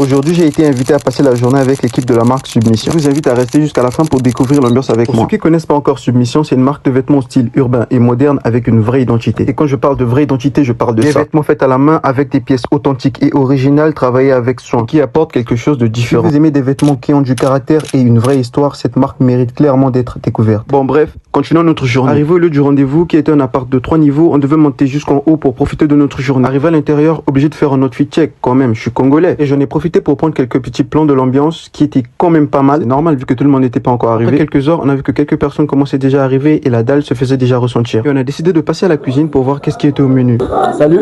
Aujourd'hui, j'ai été invité à passer la journée avec l'équipe de la marque Submission. Je vous invite à rester jusqu'à la fin pour découvrir l'ambiance avec moi. Pour ceux qui connaissent pas encore Submission, c'est une marque de vêtements au style urbain et moderne avec une vraie identité. Et quand je parle de vraie identité, je parle de des vêtements faits à la main avec des pièces authentiques et originales travaillées avec soin qui apportent quelque chose de différent. Si vous aimez des vêtements qui ont du caractère et une vraie histoire, cette marque mérite clairement d'être découverte. Bon bref, continuons notre journée. Arrivé au lieu du rendez-vous qui était un appart de 3 niveaux, on devait monter jusqu'en haut pour profiter de notre journée. Arrivé à l'intérieur, obligé de faire un outfit check quand même, je suis congolais. Et j'en ai profité pour prendre quelques petits plans de l'ambiance qui étaient quand même pas mal. C'est normal vu que tout le monde n'était pas encore arrivé. Après quelques heures, on a vu que quelques personnes commençaient déjà à arriver et la dalle se faisait déjà ressentir. Et on a décidé de passer à la cuisine pour voir qu'est-ce qui était au menu. Salut.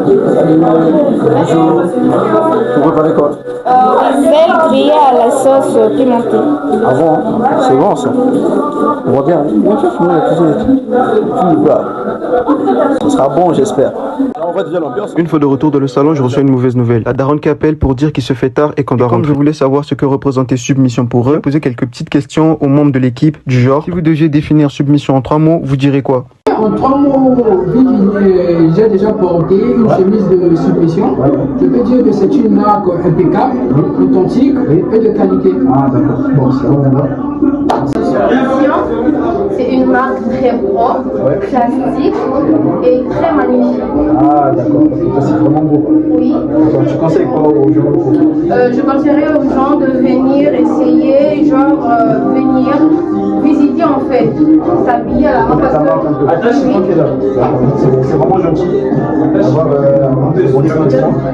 Bonjour. Vous préparez quoi? Rizel grillé à la sauce pimentée. Ah bon? C'est bon ça. On voit bien. Bien sûr, sinon la cuisine est tout. Ça sera bon, j'espère. On voit déjà l'ambiance. Une fois de retour dans le salon, je reçois une mauvaise nouvelle. La daronne qui appelle pour dire qu'il se fait tard et qu'on doit rentrer. Comme je voulais savoir ce que représentait Submission pour eux, j'ai posé quelques petites questions aux membres de l'équipe du genre, si vous deviez définir Submission en 3 mots, vous direz quoi? En 3 mots, vu que j'ai déjà porté une chemise de Submission, je peux dire que c'est une marque impeccable, authentique et de qualité. Ah d'accord. Bon, c'est bon, on va. C'est une marque très propre, classique et très magnifique. Ah d'accord. Ça c'est vraiment beau. Oui. Donc, tu conseilles quoi aux gens? Je conseillerais aux gens de venir essayer, venir visiter en fait, s'habiller à la marque. Attache, c'est toi qui es là. C'est vraiment gentil.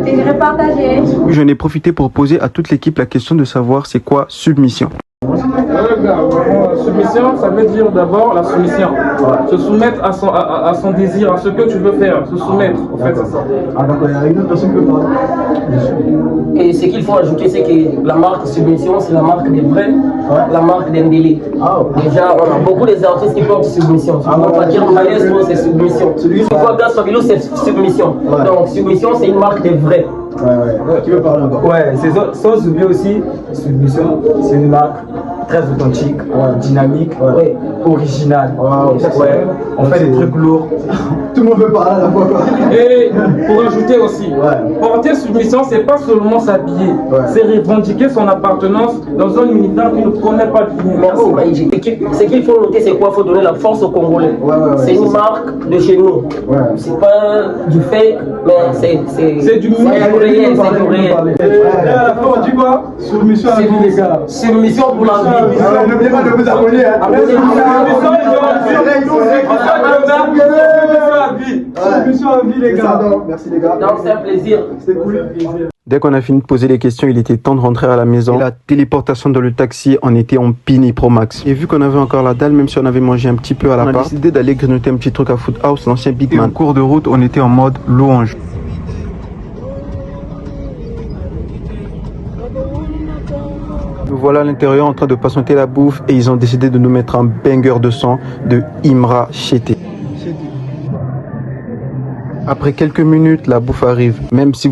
Et repartager. Oui, j'en ai profité pour poser à toute l'équipe la question de savoir c'est quoi Submission. Submission, ça veut dire d'abord la soumission. Se soumettre à son désir, à ce que tu veux faire. Se soumettre, en fait, c'est ça. Ah d'accord, il y a une autre personne qui peut parler. Et ce qu'il faut ajouter, c'est que la marque Submission, c'est la marque des vrais, la marque d'Embélé. Ah, okay. Déjà, on a beaucoup des artistes qui portent Submission. On ne peut pas dire Maestro, c'est Submission. C'est quoi, Gasfabilo, c'est Submission. Donc, Submission, c'est une marque des vrais. Ouais. Qui veut parler encore? Ouais, sans oublier aussi, Submission, c'est une marque très authentique, dynamique, originale. On fait des trucs lourds. Tout le monde veut parler à la fois quoi. Et pour ajouter aussi, porter Submission, c'est pas seulement s'habiller, c'est revendiquer son appartenance dans un univers qui ne connaît pas l'univers. Merci Maïji. Ce qu'il faut noter, c'est quoi? Il faut donner la force aux Congolais. C'est une marque de chez nous. C'est pas du fake, mais c'est du réel. C'est du réel. Et à la fin, on dit quoi? Submission à vie, les gars. Submission pour la vie. N'oubliez pas de vous abonner. Submission à vie, les gars. Merci les gars. Donc c'est un plaisir. C'était cool. Dès qu'on a fini de poser les questions, il était temps de rentrer à la maison. Et la téléportation dans le taxi en était en Pini Pro Max. Et vu qu'on avait encore la dalle, même si on avait mangé un petit peu à la part, on a décidé d'aller grignoter un petit truc à Food House, l'ancien Big Man. Et en cours de route, on était en mode louange. Nous voilà à l'intérieur en train de patienter la bouffe et ils ont décidé de nous mettre un banger de son de Imra Chété. Après quelques minutes, la bouffe arrive. Même si